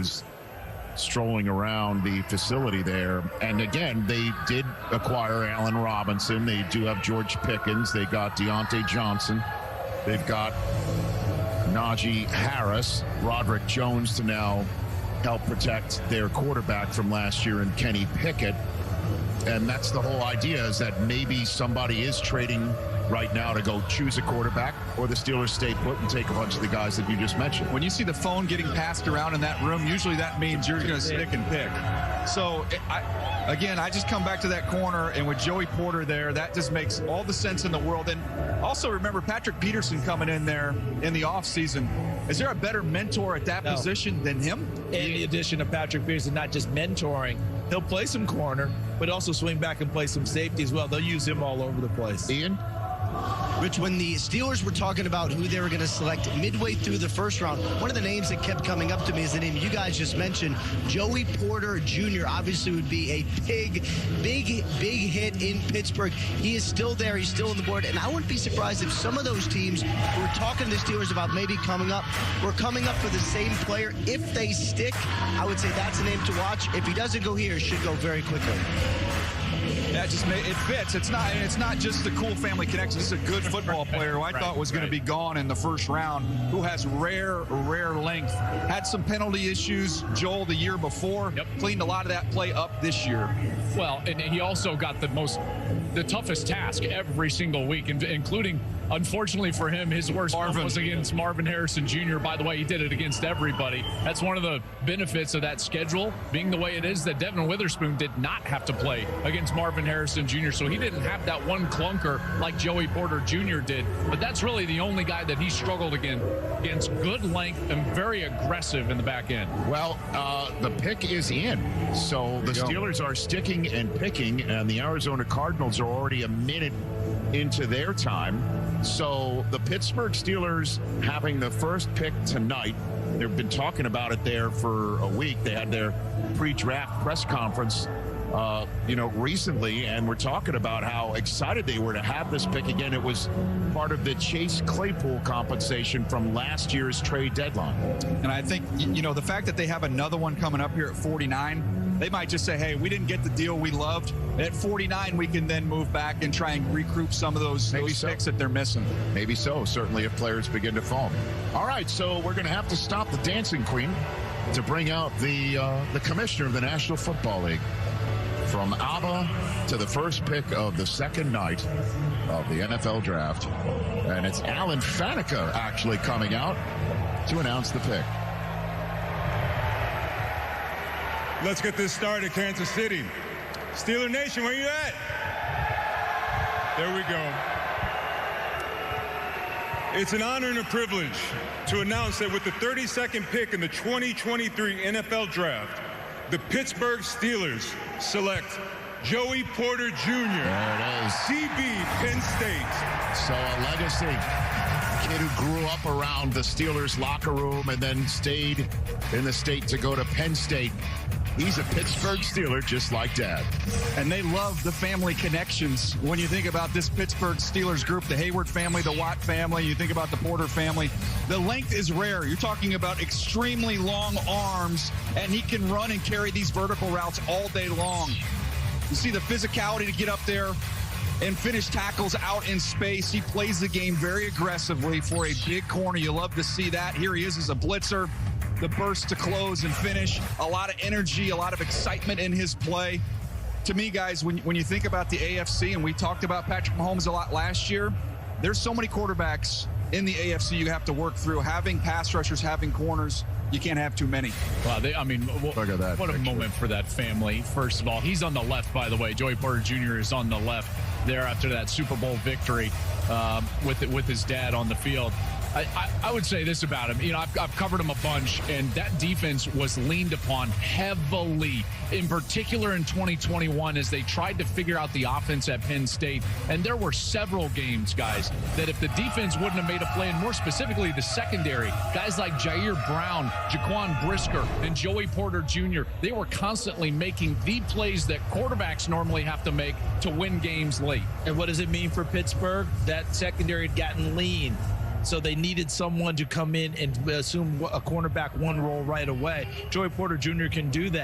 was strolling around the facility there. And again, they did acquire Allen Robinson. They do have George Pickens. They got Deontay Johnson. They've got Najee Harris, Roderick Jones to now help protect their quarterback from last year, and Kenny Pickett. And that's the whole idea, is that maybe somebody is trading right now to go choose a quarterback, or the Steelers stay put and take a bunch of the guys that you just mentioned. When you see the phone getting passed around in that room, usually that means you're going to stick and pick. So, I just come back to that corner, and with Joey Porter there, that just makes all the sense in the world. And also remember Patrick Peterson coming in there in the offseason. Is there a better mentor at that position than him? And the addition of Patrick Peterson, not just mentoring, he'll play some corner, but also swing back and play some safety as well. They'll use him all over the place. Ian? Rich, when the Steelers were talking about who they were going to select midway through the first round, one of the names that kept coming up to me is the name you guys just mentioned. Joey Porter Jr. obviously would be a big hit in Pittsburgh. He is still there. He's still on the board. And I wouldn't be surprised if some of those teams who were talking to the Steelers about maybe coming up were coming up for the same player. If they stick, I would say that's a name to watch. If he doesn't go here, it should go very quickly. Yeah, it fits. It's not just the cool family connection. This is a good football player who I thought was going to be gone in the first round, who has rare length. Had some penalty issues, Joel, the year before. Yep. Cleaned a lot of that play up this year. Well, and he also got the toughest task every single week, including, unfortunately for him, his worst one was against Marvin Harrison Jr. By the way, he did it against everybody. That's one of the benefits of that schedule being the way it is, that Devin Witherspoon did not have to play against Marvin Harrison Jr., so he didn't have that one clunker like Joey Porter Jr. did. But that's really the only guy that he struggled against good length and very aggressive in the back end. Well, the pick is in. So the Steelers are sticking and picking, and the Arizona Cardinals are already a minute into their time. So the Pittsburgh Steelers having the first pick tonight. They've been talking about it there for a week. They had their pre-draft press conference recently, and we're talking about how excited they were to have this pick again. It was part of the Chase Claypool compensation from last year's trade deadline. And I think, the fact that they have another one coming up here at 49, they might just say, hey, we didn't get the deal we loved. At 49, we can then move back and try and recruit some of those picks that they're missing. Maybe so, certainly if players begin to fall. All right, so we're going to have to stop the Dancing Queen to bring out the commissioner of the National Football League. From ABBA to the first pick of the second night of the NFL draft. And it's Alan Faneca actually coming out to announce the pick. Let's get this started, Kansas City. Steeler Nation, where you at? There we go. It's an honor and a privilege to announce that with the 32nd pick in the 2023 NFL draft, the Pittsburgh Steelers select Joey Porter Jr. There it is. DB, Penn State. So a legacy. Kid who grew up around the Steelers locker room and then stayed in the state to go to Penn State. He's a Pittsburgh Steeler just like Dad. And they love the family connections. When you think about this Pittsburgh Steelers group, the Hayward family, the Watt family, you think about the Porter family, the length is rare. You're talking about extremely long arms, and he can run and carry these vertical routes all day long. You see the physicality to get up there and finish tackles out in space. He plays the game very aggressively for a big corner. You love to see that. Here he is as a blitzer. The burst to close and finish. A lot of energy, a lot of excitement in his play. To me, guys, when you think about the AFC, and we talked about Patrick Mahomes a lot last year, there's so many quarterbacks in the AFC you have to work through. Having pass rushers, having corners, you can't have too many. Wow, look at that. What a moment for that family. First of all, he's on the left, by the way. Joey Porter Jr. is on the left there after that Super Bowl victory with his dad on the field. I would say this about him. I've covered him a bunch, and that defense was leaned upon heavily, in particular in 2021 as they tried to figure out the offense at Penn State. And there were several games, guys, that if the defense wouldn't have made a play, and more specifically the secondary, guys like Jair Brown, Jaquan Brisker, and Joey Porter Jr., they were constantly making the plays that quarterbacks normally have to make to win games late. And what does it mean for Pittsburgh? That secondary had gotten lean. So they needed someone to come in and assume a cornerback one role right away. Joey Porter Jr. can do that.